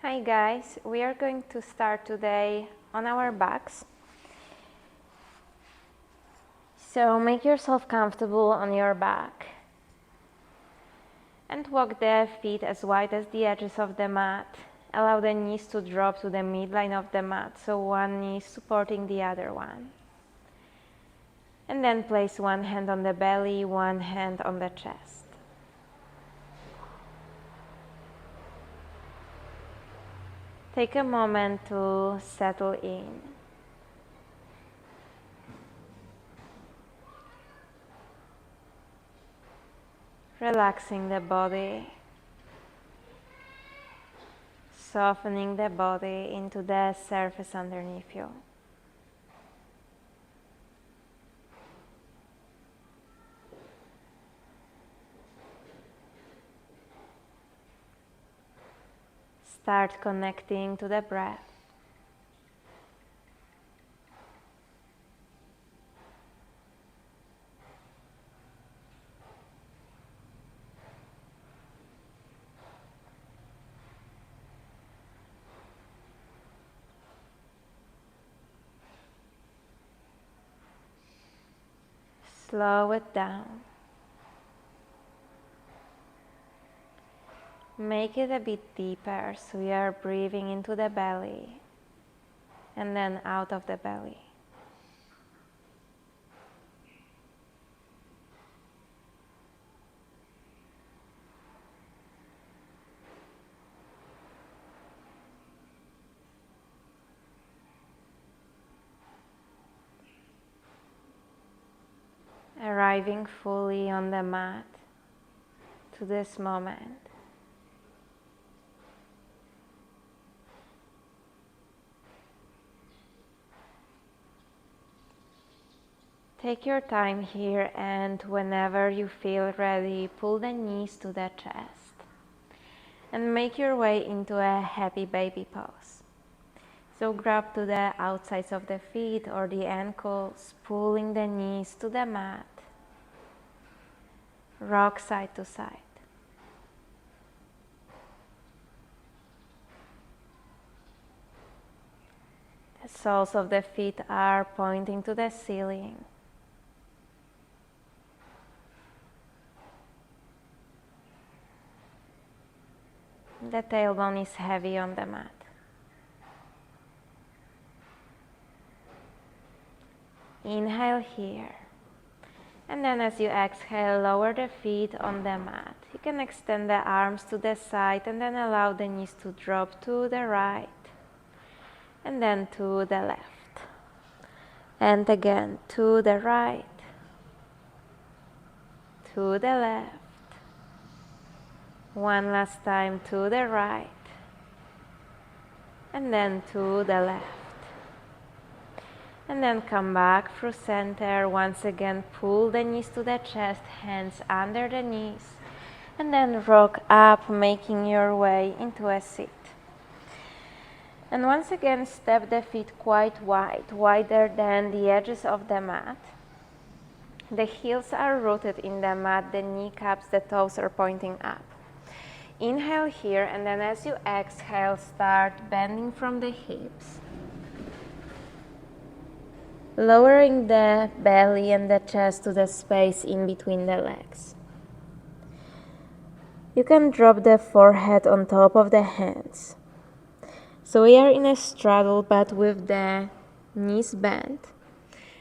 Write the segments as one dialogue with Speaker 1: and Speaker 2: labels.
Speaker 1: Hi guys, we are going to start today on our backs. So make yourself comfortable on your back and walk the feet as wide as the edges of the mat. Allow the knees to drop to the midline of the mat, so one knee is supporting the other one. And then place one hand on the belly, one hand on the chest. Take a moment to settle in. Relaxing the body, softening the body into the surface underneath you. Start connecting to the breath. Slow it down. Make it a bit deeper, so we are breathing into the belly and then out of the belly. Arriving fully on the mat to this moment. Take your time here, and whenever you feel ready, pull the knees to the chest and make your way into a happy baby pose. So grab to the outsides of the feet or the ankles, pulling the knees to the mat. Rock side to side. The soles of the feet are pointing to the ceiling. The tailbone is heavy on the mat. Inhale here. And then as you exhale, lower the feet on the mat. You can extend the arms to the side and then allow the knees to drop to the right and then to the left. And again to the right, to the left. One last time to the right and then to the left. And then come back through center. Once again, pull the knees to the chest, hands under the knees, and then rock up, making your way into a seat. And once again, step the feet quite wide, wider than the edges of the mat. The heels are rooted in the mat, the kneecaps, the toes are pointing up. Inhale here, and then as you exhale, start bending from the hips. Lowering the belly and the chest to the space in between the legs. You can drop the forehead on top of the hands. So we are in a straddle but with the knees bent.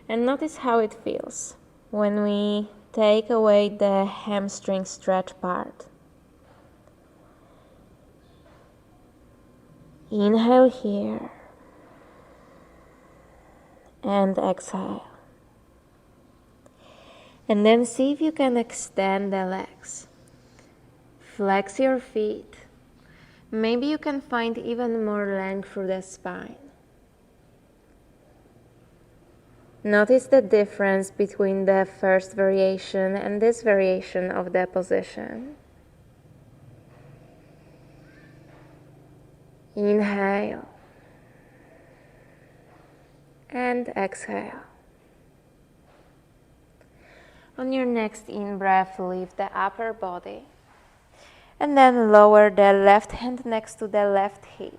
Speaker 1: And notice how it feels when we take away the hamstring stretch part. Inhale here. And exhale. And then see if you can extend the legs. Flex your feet. Maybe you can find even more length through the spine. Notice the difference between the first variation and this variation of the position. Inhale. And exhale. On your next in-breath, lift the upper body And then lower the left hand next to the left hip.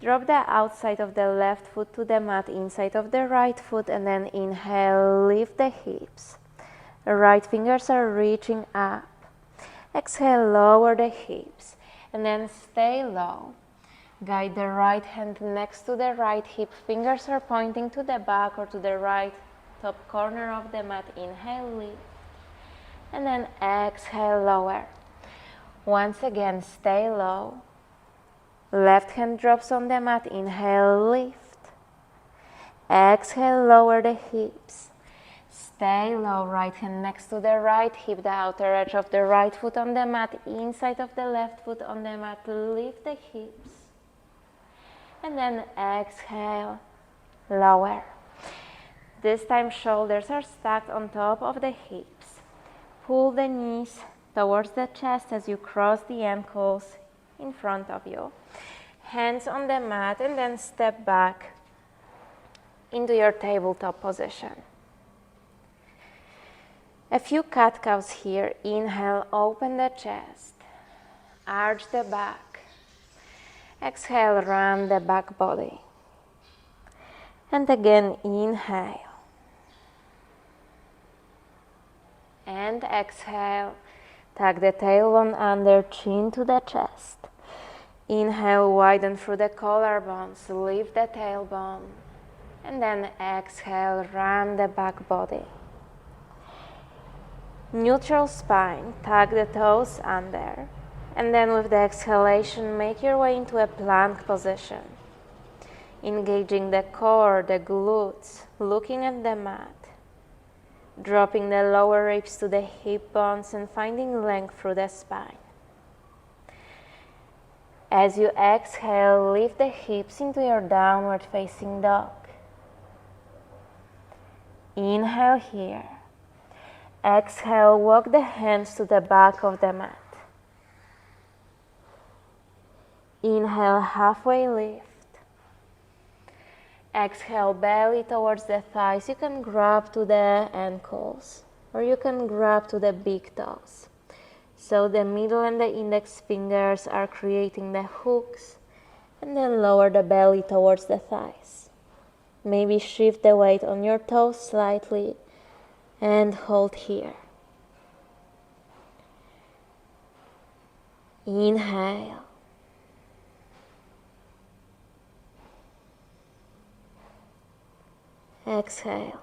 Speaker 1: Drop the outside of the left foot to the mat, inside of the right foot, and then inhale, lift the hips. The right fingers are reaching up. Exhale, lower the hips, and then stay low. Guide the right hand next to the right hip. Fingers are pointing to the back or to the right top corner of the mat. Inhale, lift, and then exhale, lower. Once again, stay low. Left hand drops on the mat. Inhale, lift. Exhale, lower the hips. Stay low. Right hand next to the right hip. The outer edge of the right foot on the mat. Inside of the left foot on the mat. Lift the hips. And then exhale, lower. This time shoulders are stacked on top of the hips. Pull the knees towards the chest as you cross the ankles in front of you. Hands on the mat, and then step back into your tabletop position. A few cat-cows here. Inhale, open the chest, arch the back. Exhale, round the back body. And again, inhale. And exhale, tuck the tailbone under, chin to the chest. Inhale, widen through the collarbones, lift the tailbone. And then exhale, round the back body. Neutral spine, tuck the toes under. And then with the exhalation, make your way into a plank position. Engaging the core, the glutes, looking at the mat. Dropping the lower ribs to the hip bones and finding length through the spine. As you exhale, lift the hips into your downward facing dog. Inhale here. Exhale, walk the hands to the back of the mat. Inhale, halfway lift. Exhale, belly towards the thighs. You can grab to the ankles or you can grab to the big toes. So the middle and the index fingers are creating the hooks, and then lower the belly towards the thighs. Maybe shift the weight on your toes slightly and hold here. Inhale. Exhale.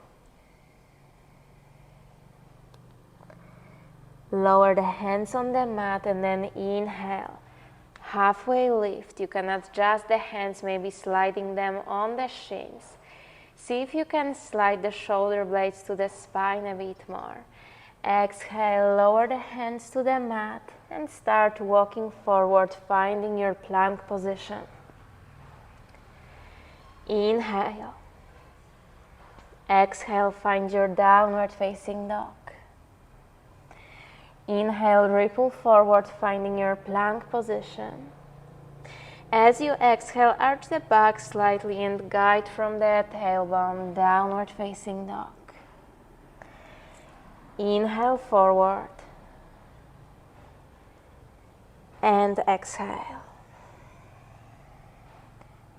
Speaker 1: Lower the hands on the mat and then inhale. Halfway lift. You can adjust the hands, maybe sliding them on the shins. See if you can slide the shoulder blades to the spine a bit more. Exhale, lower the hands to the mat and start walking forward, finding your plank position. Inhale. Exhale, find your downward facing dog. Inhale, ripple forward, finding your plank position. As you exhale, arch the back slightly and guide from the tailbone, downward facing dog. Inhale forward and exhale.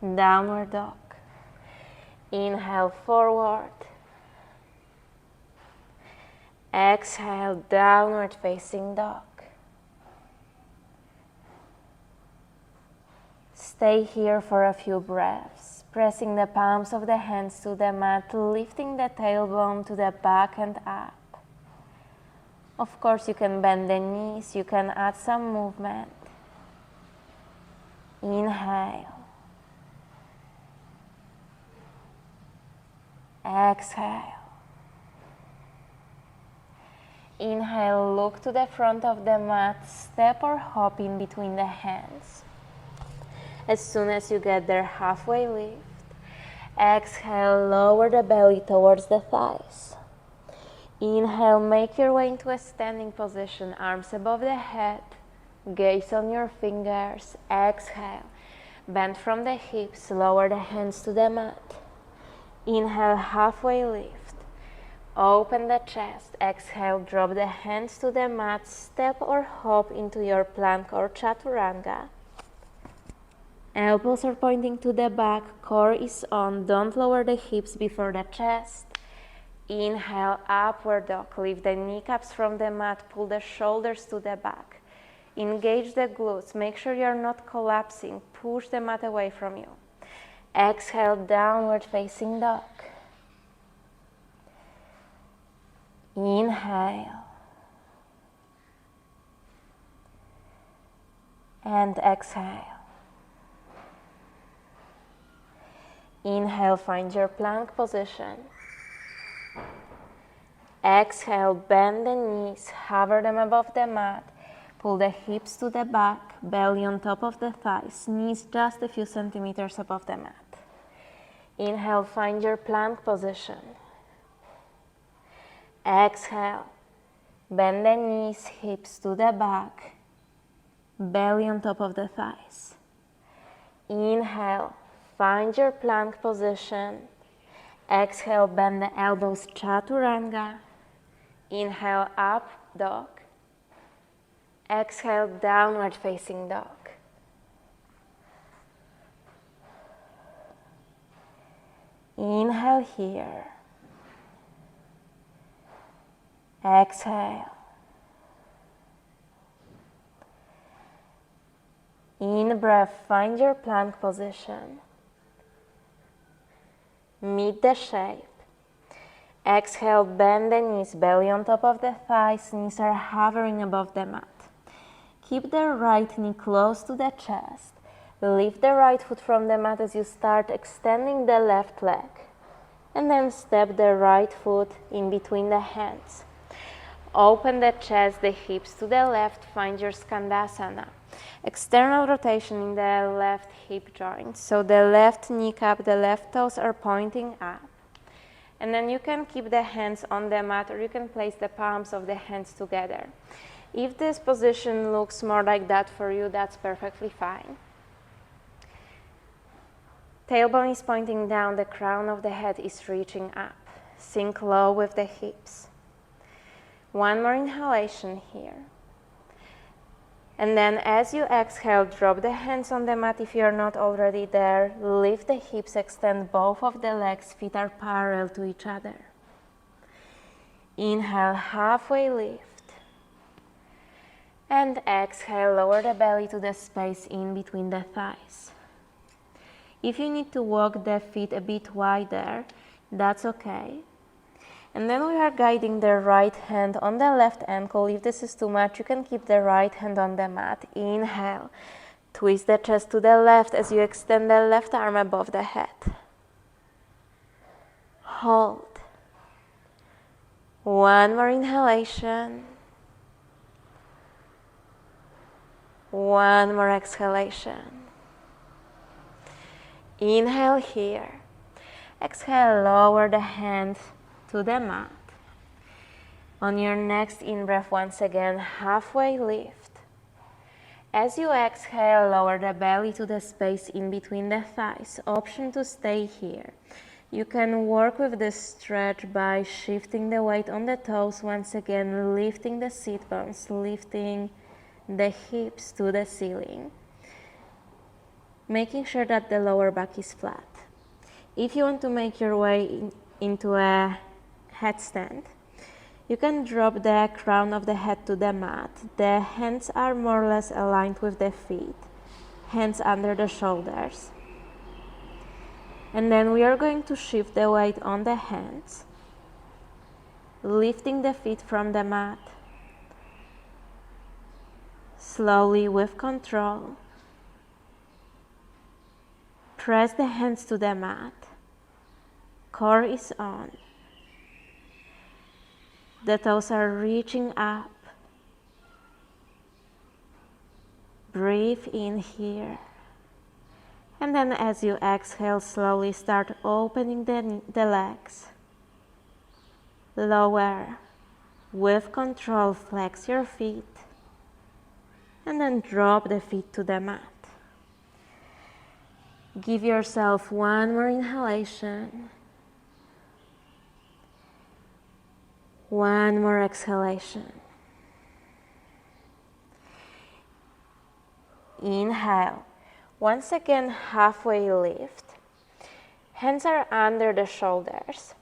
Speaker 1: Downward dog. Inhale forward. Exhale, downward facing dog. Stay here for a few breaths, pressing the palms of the hands to the mat, lifting the tailbone to the back and up. Of course, you can bend the knees, you can add some movement. Inhale. Exhale. Inhale, look to the front of the mat, step or hop in between the hands. As soon as you get there, halfway lift. Exhale, lower the belly towards the thighs. Inhale, make your way into a standing position, arms above the head, gaze on your fingers. Exhale, bend from the hips, lower the hands to the mat. Inhale, halfway lift. Open the chest. Exhale, drop the hands to the mat. Step or hop into your plank or chaturanga. Elbows are pointing to the back. Core is on. Don't lower the hips before the chest. Inhale, upward dog. Lift the kneecaps from the mat. Pull the shoulders to the back. Engage the glutes. Make sure you're not collapsing. Push the mat away from you. Exhale, downward facing dog. Inhale. And exhale. Inhale, find your plank position. Exhale, bend the knees, hover them above the mat. Pull the hips to the back, belly on top of the thighs, knees just a few centimeters above the mat. Inhale, find your plank position. Exhale, bend the knees, hips to the back, belly on top of the thighs. Inhale, find your plank position. Exhale, bend the elbows, chaturanga. Inhale, up dog. Exhale, downward facing dog. Inhale here. Exhale. In breath, find your plank position. Meet the shape. Exhale, bend the knees, belly on top of the thighs, knees are hovering above the mat. Keep the right knee close to the chest. Lift the right foot from the mat as you start extending the left leg. And then step the right foot in between the hands. Open the chest, the hips to the left, find your Skandasana. External rotation in the left hip joint. So the left kneecap, the left toes are pointing up. And then you can keep the hands on the mat or you can place the palms of the hands together. If this position looks more like that for you, that's perfectly fine. Tailbone is pointing down, the crown of the head is reaching up. Sink low with the hips. One more inhalation here. And then as you exhale, drop the hands on the mat if you're not already there. Lift the hips, extend both of the legs, feet are parallel to each other. Inhale, halfway lift. And exhale, lower the belly to the space in between the thighs. If you need to walk the feet a bit wider, that's okay. And then we are guiding the right hand on the left ankle. If this is too much, you can keep the right hand on the mat. Inhale, twist the chest to the left as you extend the left arm above the head. Hold. One more inhalation. One more exhalation. Inhale here. Exhale, lower the hands to the mat. On your next in-breath, once again, halfway lift. As you exhale, lower the belly to the space in between the thighs. Option to stay here. You can work with this stretch by shifting the weight on the toes, once again, lifting the sit bones, lifting the hips to the ceiling. Making sure that the lower back is flat. If you want to make your way into a headstand, you can drop the crown of the head to the mat. The hands are more or less aligned with the feet. Hands under the shoulders. And then we are going to shift the weight on the hands, lifting the feet from the mat. Slowly, with control, press the hands to the mat. Core is on. The toes are reaching up. Breathe in here. And then as you exhale, slowly start opening the legs. Lower. With control, flex your feet. And then drop the feet to the mat. Give yourself one more inhalation. One more exhalation. Inhale. Once again, halfway lift. Hands are under the shoulders.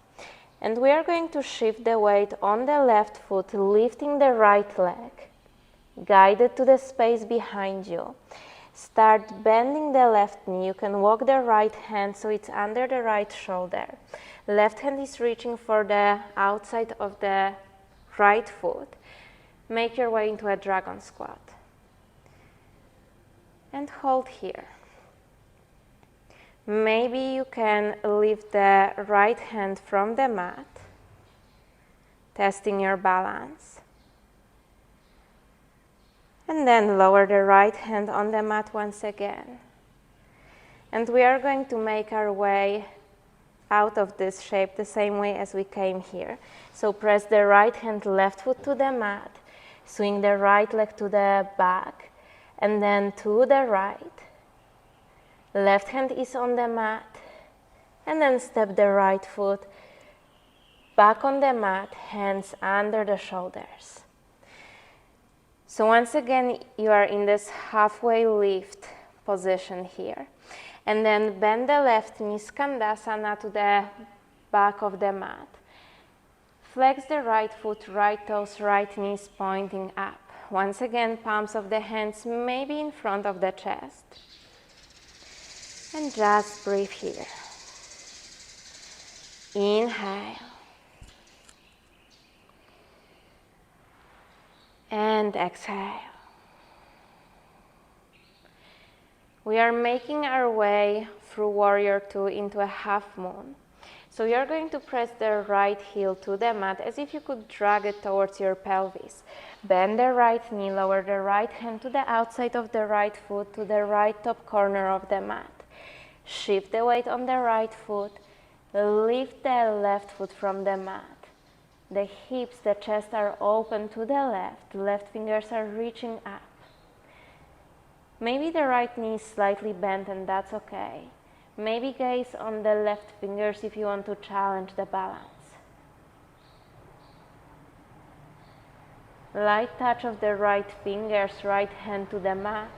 Speaker 1: And we are going to shift the weight on the left foot, lifting the right leg. Guide it to the space behind you. Start bending the left knee. You can walk the right hand so it's under the right shoulder. Left hand is reaching for the outside of the right foot. Make your way into a dragon squat. And hold here. Maybe you can lift the right hand from the mat, testing your balance. And then lower the right hand on the mat once again. And we are going to make our way out of this shape the same way as we came here. So press the right hand, left foot to the mat, swing the right leg to the back, and then to the right. Left hand is on the mat, and then step the right foot back on the mat, hands under the shoulders. So once again, you are in this halfway lift position here. And then bend the left knee, Skandasana, to the back of the mat. Flex the right foot, right toes, right knees pointing up. Once again, palms of the hands maybe in front of the chest. And just breathe here. Inhale. And exhale. We are making our way through Warrior Two into a half moon. So you're going to press the right heel to the mat as if you could drag it towards your pelvis. Bend the right knee, lower the right hand to the outside of the right foot to the right top corner of the mat. Shift the weight on the right foot, lift the left foot from the mat. The hips, the chest are open to the left fingers are reaching up. Maybe the right knee is slightly bent and that's okay. Maybe gaze on the left fingers if you want to challenge the balance. Light touch of the right fingers, right hand to the mat.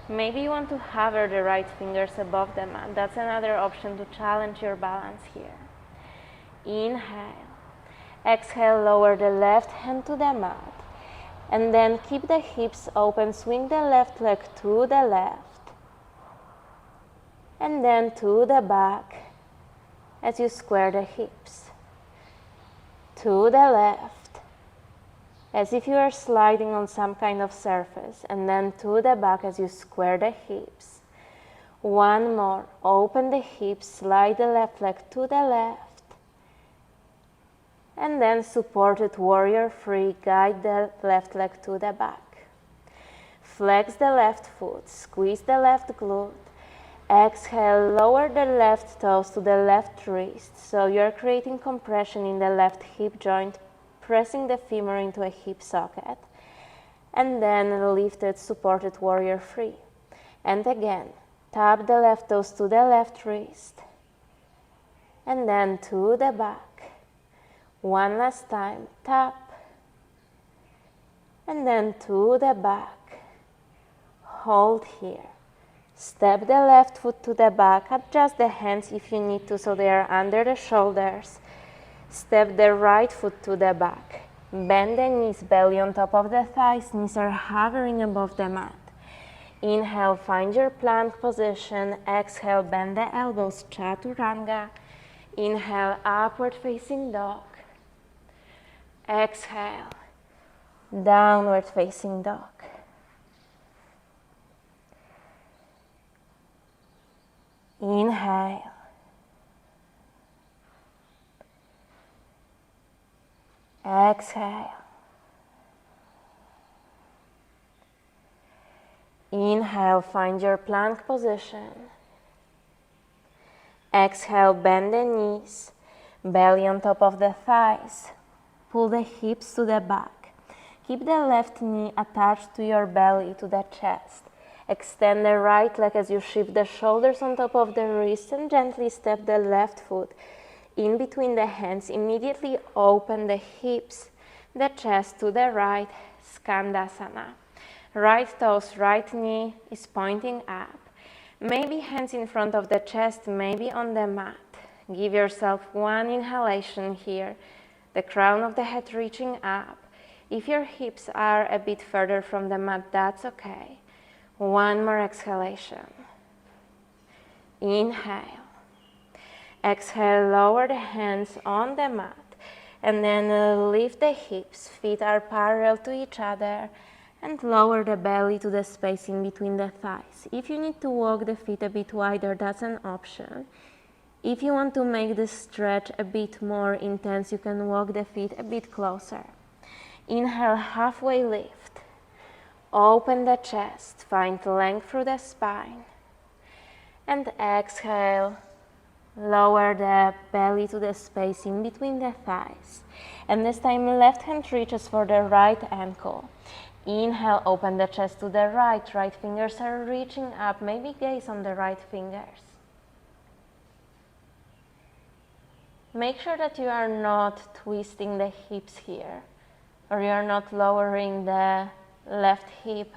Speaker 1: Maybe you want to hover the right fingers above the mat. That's another option to challenge your balance here. Inhale. Exhale, lower the left hand to the mat. And then keep the hips open, swing the left leg to the left. And then to the back as you square the hips. To the left, as if you are sliding on some kind of surface. And then to the back as you square the hips. One more, open the hips, slide the left leg to the left. And then supported warrior three, guide the left leg to the back. Flex the left foot, squeeze the left glute. Exhale, lower the left toes to the left wrist. So you're creating compression in the left hip joint, pressing the femur into a hip socket. And then lift it, supported warrior three. And again, tap the left toes to the left wrist. And then to the back. One last time, tap, and then to the back, hold here. Step the left foot to the back, adjust the hands if you need to so they are under the shoulders. Step the right foot to the back, bend the knees, belly on top of the thighs, knees are hovering above the mat. Inhale, find your plank position, exhale, bend the elbows, Chaturanga. Inhale, upward facing dog. Exhale, downward facing dog. Inhale. Exhale. Inhale, find your plank position. Exhale, bend the knees, belly on top of the thighs. Pull the hips to the back. Keep the left knee attached to your belly, to the chest. Extend the right leg as you shift the shoulders on top of the wrist and gently step the left foot in between the hands. Immediately open the hips, the chest to the right, Skandasana. Right toes, right knee is pointing up. Maybe hands in front of the chest, maybe on the mat. Give yourself one inhalation here, the crown of the head reaching up. If your hips are a bit further from the mat, that's okay. One more exhalation. Inhale. Exhale, lower the hands on the mat. And then lift the hips, feet are parallel to each other. And lower the belly to the space in between the thighs. If you need to walk the feet a bit wider, that's an option. If you want to make the stretch a bit more intense, you can walk the feet a bit closer. Inhale, halfway lift. Open the chest, find length through the spine. And exhale, lower the belly to the space in between the thighs. And this time, left hand reaches for the right ankle. Inhale, open the chest to the right. Right fingers are reaching up. Maybe gaze on the right fingers. Make sure that you are not twisting the hips here, or you are not lowering the left hip.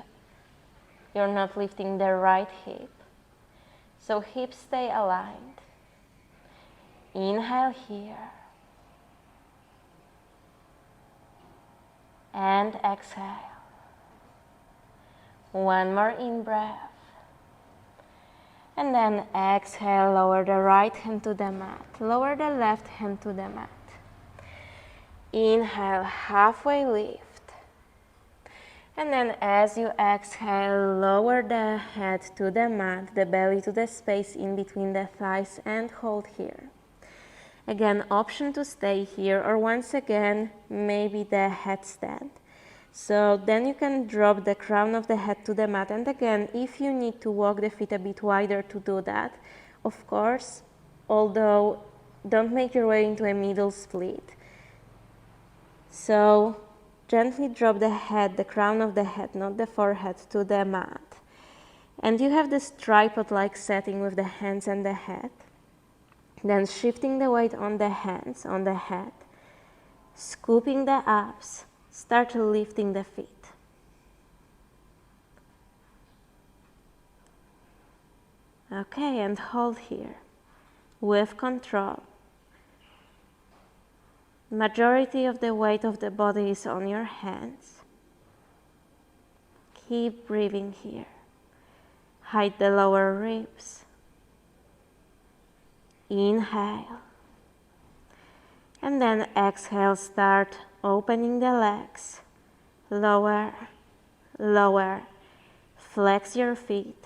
Speaker 1: You're not lifting the right hip. So hips stay aligned. Inhale here. And exhale. One more in-breath. And then exhale, lower the right hand to the mat. Lower the left hand to the mat. Inhale, halfway lift. And then as you exhale, lower the head to the mat, the belly to the space in between the thighs, and hold here. Again, option to stay here, or once again, maybe the headstand. So then you can drop the crown of the head to the mat. And again, if you need to walk the feet a bit wider to do that, of course, although don't make your way into a middle split. So gently drop the head, the crown of the head, not the forehead, to the mat. And you have this tripod-like setting with the hands and the head. Then shifting the weight on the hands, on the head, scooping the abs, start lifting the feet. Okay, and hold here with control. Majority of the weight of the body is on your hands. Keep breathing here. Hide the lower ribs. Inhale. And then exhale, start opening the legs. Lower, lower. Flex your feet.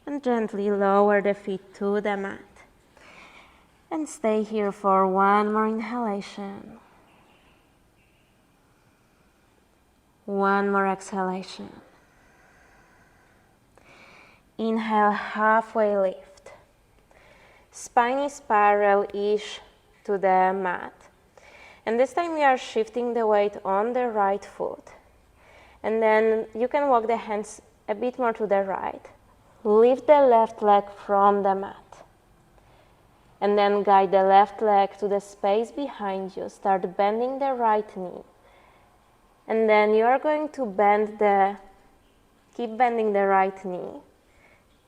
Speaker 1: And gently lower the feet to the mat. And stay here for one more inhalation. One more exhalation. Inhale, halfway lift. Spine is parallel-ish to the mat. And this time we are shifting the weight on the right foot. And then you can walk the hands a bit more to the right. Lift the left leg from the mat. And then guide the left leg to the space behind you. Start bending the right knee. And then you are going to keep bending the right knee.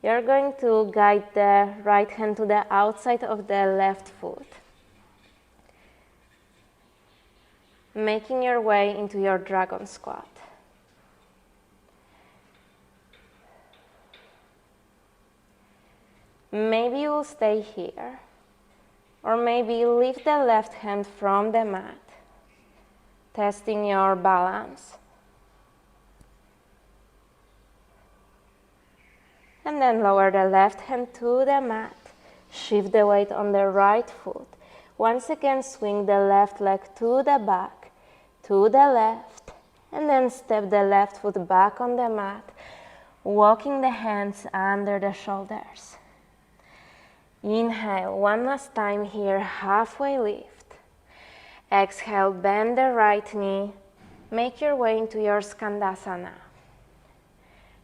Speaker 1: You're going to guide the right hand to the outside of the left foot. Making your way into your dragon squat. Maybe you will stay here. Or maybe lift the left hand from the mat, testing your balance. And then lower the left hand to the mat. Shift the weight on the right foot. Once again, swing the left leg to the back, to the left, and then step the left foot back on the mat, walking the hands under the shoulders. Inhale, one last time here, halfway lift. Exhale, bend the right knee. Make your way into your Skandasana.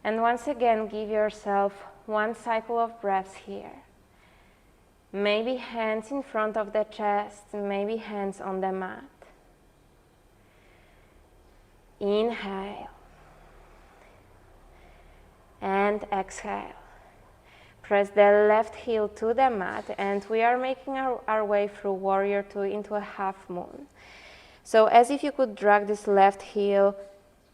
Speaker 1: And once again, give yourself one cycle of breaths here. Maybe hands in front of the chest, maybe hands on the mat. Inhale and exhale. Press the left heel to the mat, and we are making our way through Warrior Two into a half moon. So as if you could drag this left heel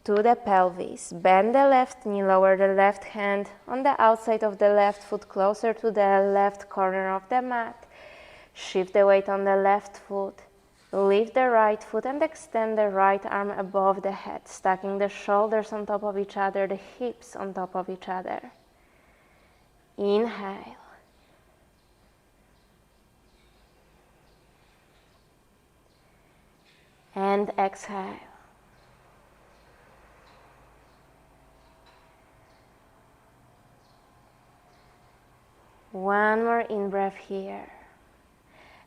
Speaker 1: to the pelvis, bend the left knee, lower the left hand on the outside of the left foot closer to the left corner of the mat. Shift the weight on the left foot, lift the right foot and extend the right arm above the head, stacking the shoulders on top of each other, the hips on top of each other. Inhale. And exhale. One more in-breath here.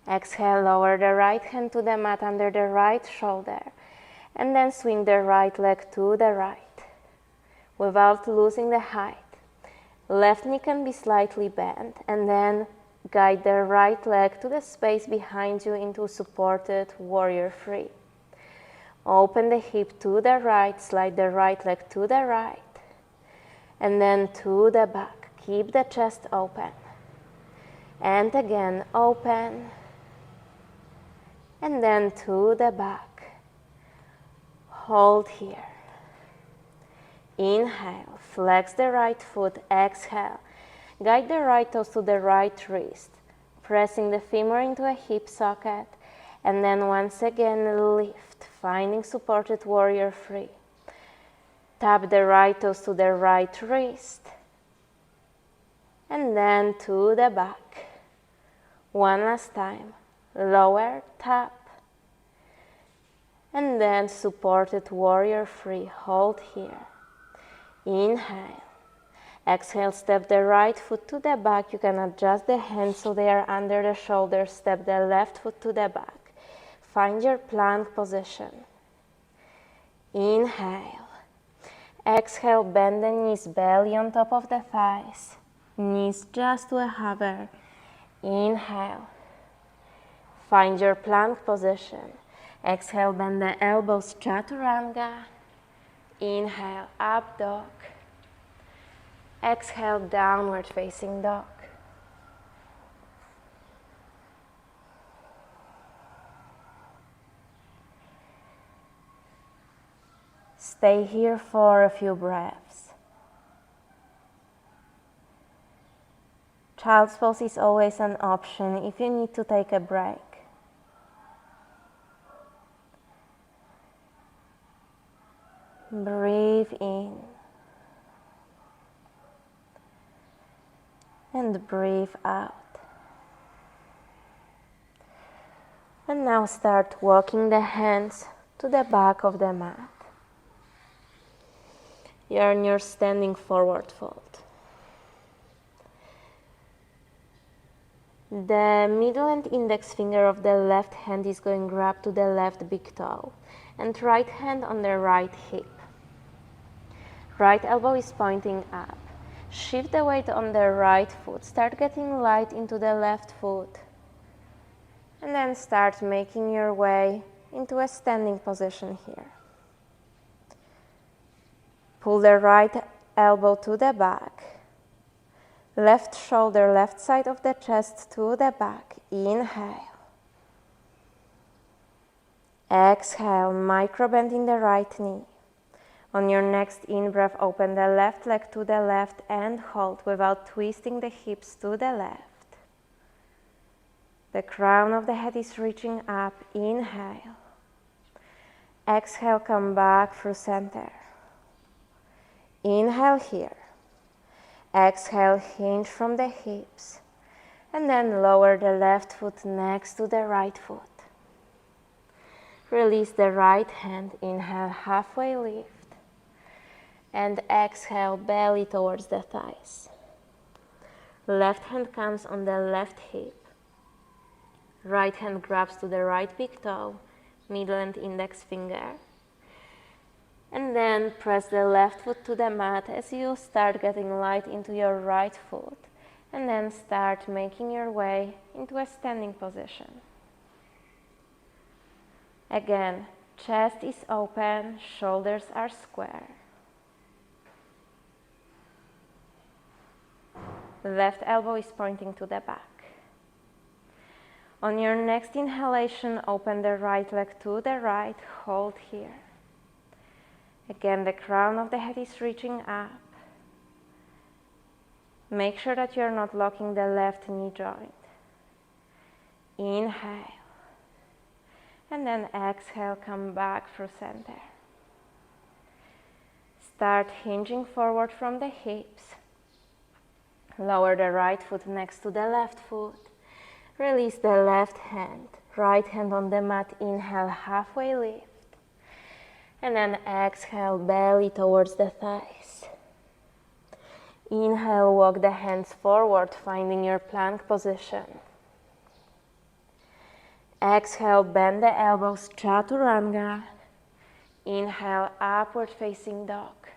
Speaker 1: Exhale, lower the right hand to the mat under the right shoulder, and then swing the right leg to the right without losing the height. Left knee can be slightly bent, and then guide the right leg to the space behind you into supported Warrior Three. Open the hip to the right, slide the right leg to the right, and then to the back. Keep the chest open. And again, open, and then to the back. Hold here. Inhale, flex the right foot, exhale. Guide the right toes to the right wrist, pressing the femur into a hip socket, and then once again lift, finding supported Warrior Three. Tap the right toes to the right wrist, and then to the back. One last time, lower, tap, and then supported Warrior Three. Hold here. Inhale. Exhale, step the right foot to the back. You can adjust the hands so they are under the shoulders. Step the left foot to the back. Find your plank position. Inhale. Exhale, bend the knees, belly on top of the thighs. Knees just to a hover. Inhale. Find your plank position. Exhale, bend the elbows, chaturanga. Inhale, up dog. Exhale, downward facing dog. Stay here for a few breaths. Child's pose is always an option if you need to take a break. Breathe in and breathe out. And now start walking the hands to the back of the mat. You're in your standing forward fold. The middle and index finger of the left hand is going to grab to the left big toe, and right hand on the right hip. Right elbow is pointing up. Shift the weight on the right foot. Start getting light into the left foot. And then start making your way into a standing position here. Pull the right elbow to the back. Left shoulder, left side of the chest to the back. Inhale. Exhale, micro bending the right knee. On your next in-breath, open the left leg to the left and hold without twisting the hips to the left. The crown of the head is reaching up. Inhale. Exhale, come back through center. Inhale here. Exhale, hinge from the hips. And then lower the left foot next to the right foot. Release the right hand. Inhale, halfway lift. And exhale, belly towards the thighs. Left hand comes on the left hip. Right hand grabs to the right big toe, middle and index finger. And then press the left foot to the mat as you start getting light into your right foot. And then start making your way into a standing position. Again, chest is open, shoulders are square. Left elbow is pointing to the back. On your next inhalation, open the right leg to the right, hold here. Again, the crown of the head is reaching up. Make sure that you're not locking the left knee joint. Inhale. And then exhale, come back through center. Start hinging forward from the hips. Lower the right foot next to the left foot. Release the left hand. Right hand on the mat. Inhale, halfway lift. And then exhale, belly towards the thighs. Inhale, walk the hands forward, finding your plank position. Exhale, bend the elbows, chaturanga. Inhale, upward facing dog.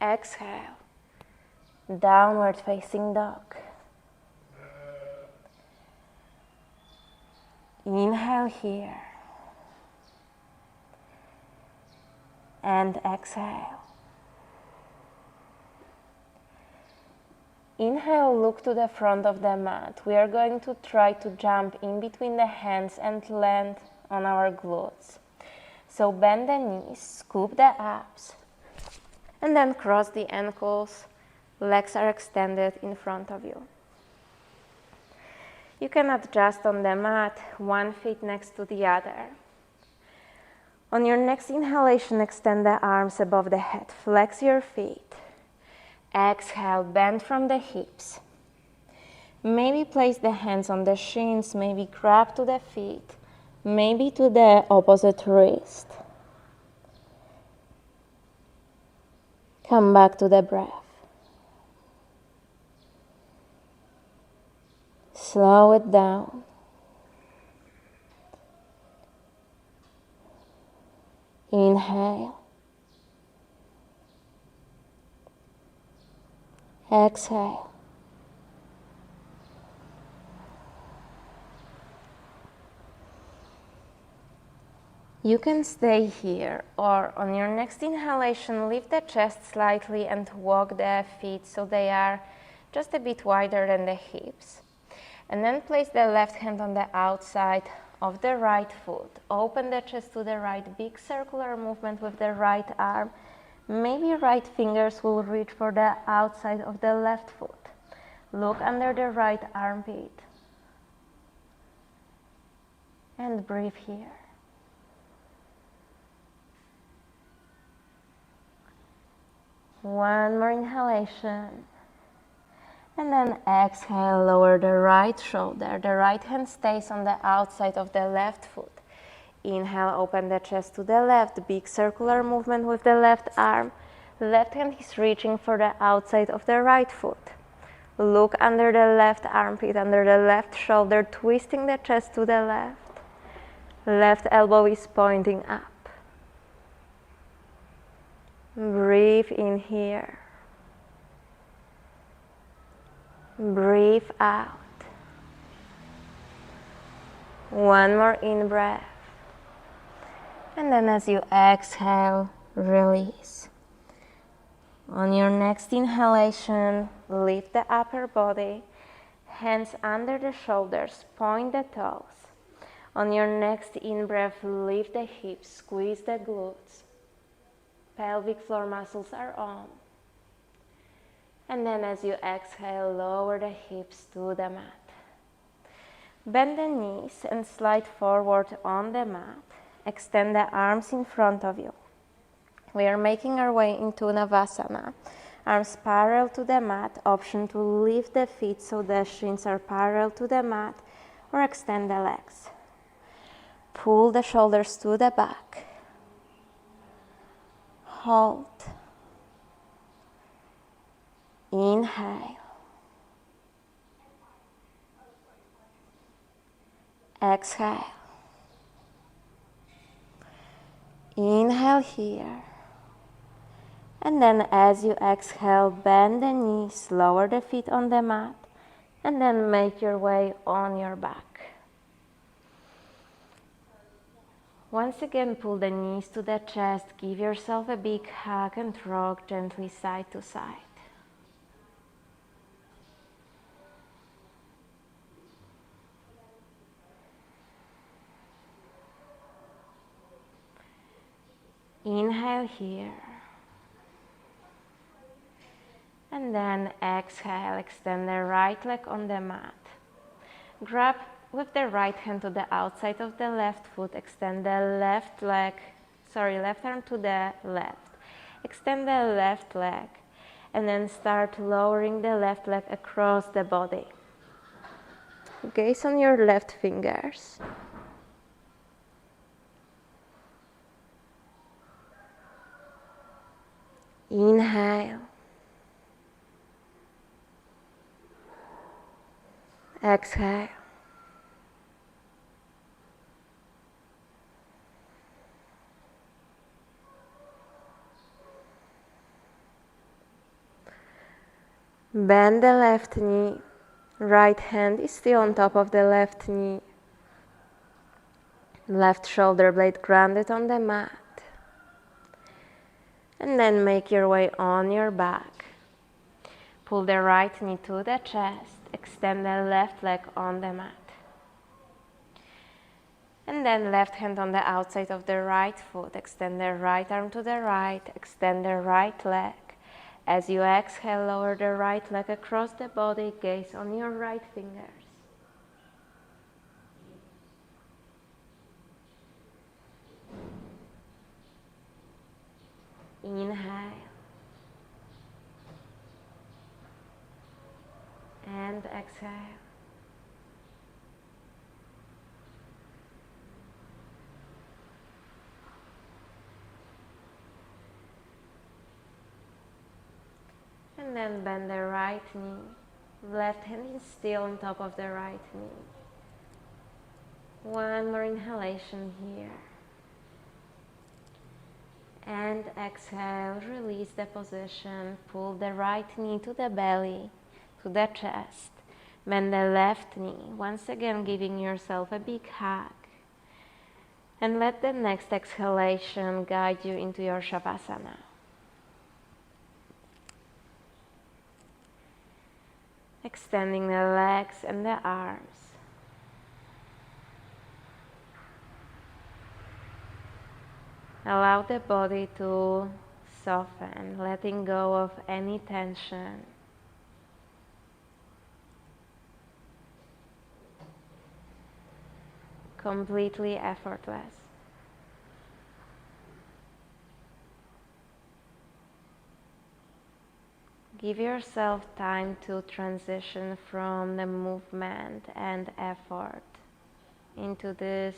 Speaker 1: Exhale, downward facing dog. Inhale here. And exhale. Inhale, look to the front of the mat. We are going to try to jump in between the hands and land on our glutes. So bend the knees, scoop the abs, and then cross the ankles. Legs are extended in front of you. You can adjust on the mat, one foot next to the other. On your next inhalation, extend the arms above the head. Flex your feet. Exhale, bend from the hips. Maybe place the hands on the shins, maybe grab to the feet, maybe to the opposite wrist. Come back to the breath. Slow it down. Inhale. Exhale. You can stay here, or on your next inhalation, lift the chest slightly and walk the feet so they are just a bit wider than the hips. And then place the left hand on the outside of the right foot. Open the chest to the right, big circular movement with the right arm. Maybe right fingers will reach for the outside of the left foot. Look under the right armpit. And breathe here. One more inhalation. And then exhale, lower the right shoulder. The right hand stays on the outside of the left foot. Inhale, open the chest to the left, big circular movement with the left arm. Left hand is reaching for the outside of the right foot. Look under the left armpit, under the left shoulder, twisting the chest to the left. Left elbow is pointing up. Breathe in here. Breathe out. One more in breath. And then as you exhale, release. On your next inhalation, lift the upper body, hands under the shoulders, point the toes. On your next in-breath, lift the hips, squeeze the glutes. Pelvic floor muscles are on. And then as you exhale, lower the hips to the mat. Bend the knees and slide forward on the mat. Extend the arms in front of you. We are making our way into Navasana. Arms parallel to the mat. Option to lift the feet so the shins are parallel to the mat, or extend the legs. Pull the shoulders to the back. Hold. Inhale. Exhale. Inhale here. And then as you exhale, bend the knees, lower the feet on the mat, and then make your way on your back. Once again, pull the knees to the chest, give yourself a big hug and rock gently side to side. Inhale here. And then exhale, extend the right leg on the mat. Grab with the right hand to the outside of the left foot, extend the left arm to the left. Extend the left leg and then start lowering the left leg across the body. Gaze on your left fingers. Inhale. Exhale. Bend the left knee. Right hand is still on top of the left knee. Left shoulder blade grounded on the mat. And then make your way on your back. Pull the right knee to the chest. Extend the left leg on the mat. And then left hand on the outside of the right foot. Extend the right arm to the right. Extend the right leg. As you exhale, lower the right leg across the body. Gaze on your right fingers. Inhale. And exhale. And then bend the right knee. Left hand is still on top of the right knee. One more inhalation here. And exhale, release the position. Pull the right knee to the belly, to the chest. Bend the left knee, once again giving yourself a big hug. And let the next exhalation guide you into your Shavasana. Extending the legs and the arms. Allow the body to soften, letting go of any tension. Completely effortless. Give yourself time to transition from the movement and effort into this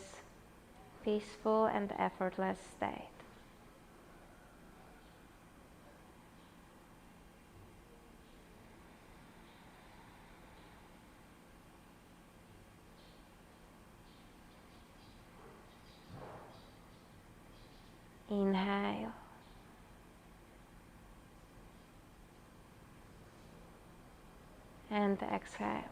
Speaker 1: peaceful and effortless state. Inhale. And exhale.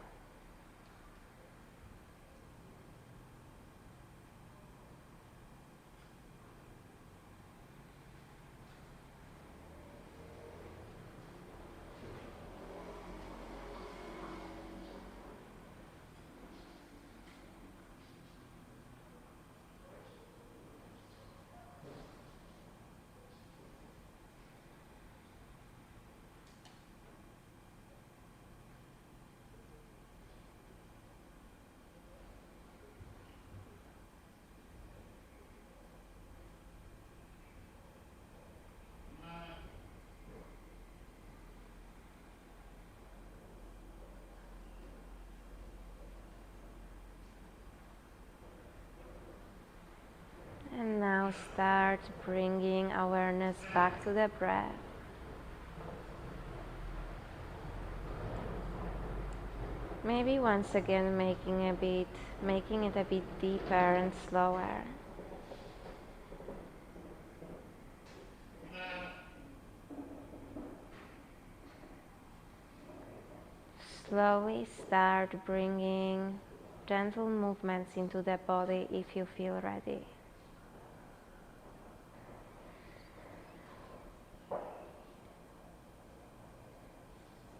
Speaker 1: And now start bringing awareness back to the breath. Maybe once again making it a bit deeper and slower. Slowly start bringing gentle movements into the body if you feel ready.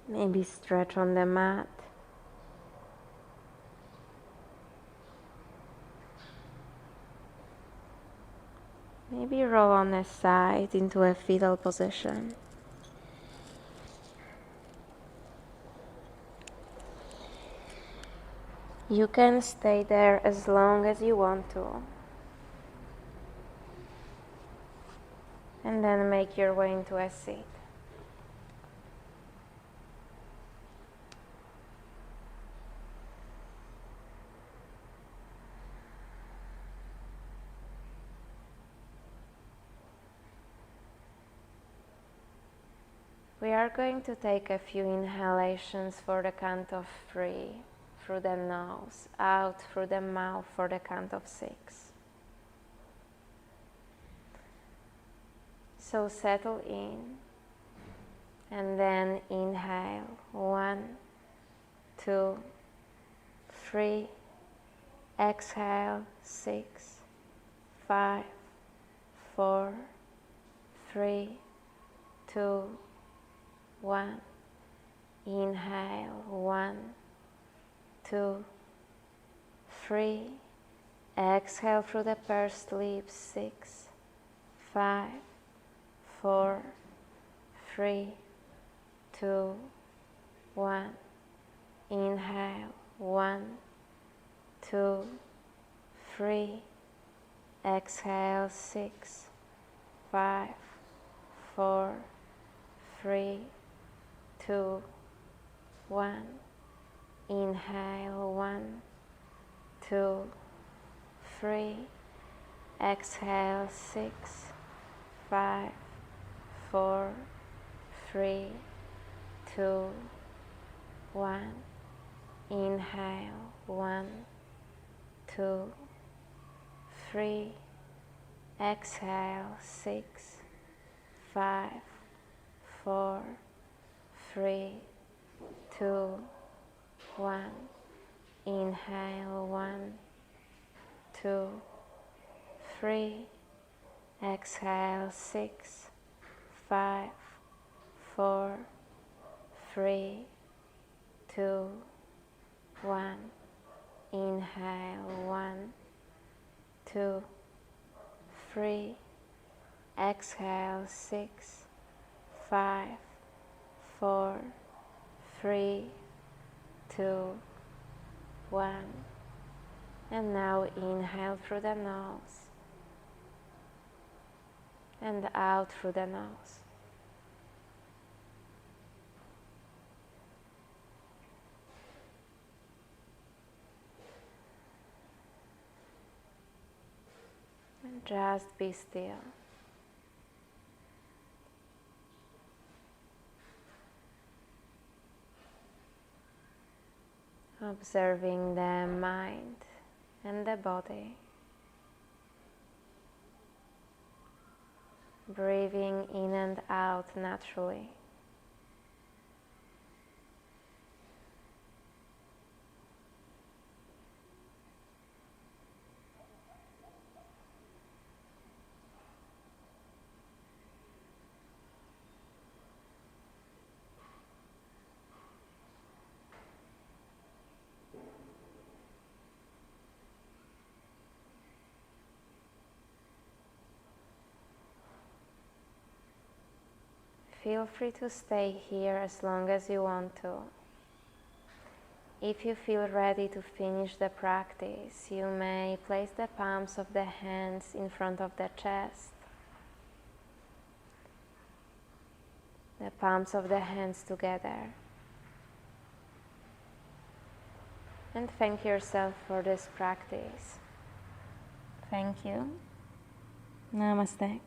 Speaker 1: Maybe stretch on the mat. Maybe roll on the side into a fetal position. You can stay there as long as you want to. And then make your way into a seat. We are going to take a few inhalations for the count of 3 through the nose, out through the mouth for the count of 6. So settle in and then inhale 1, 2, 3, exhale 6, 5, 4, 3, 2, 1. Inhale 1, 2, 3. Exhale through the pursed lips 6, 5, 4, 3, 2, 1. Inhale 1, 2, 3. Exhale 6, 5, 4, 3, 2, 1. Inhale 1, 2, 3. Exhale 6, 5, 4, 3, 2, 1. Inhale 1, 2, 3. Exhale 6, 5, 4, 3, 2, 1. Inhale 1, 2, 3. Exhale 6, 5, 4, 3, 2, 1. Inhale 1, 2, 3. Exhale 6, 5, 4, 3, 2, 1. And now inhale through the nose and out through the nose. And just be still. Observing the mind and the body. Breathing in and out naturally. Feel free to stay here as long as you want to. If you feel ready to finish the practice, you may place the palms of the hands in front of the chest. The palms of the hands together. And thank yourself for this practice. Thank you. Namaste.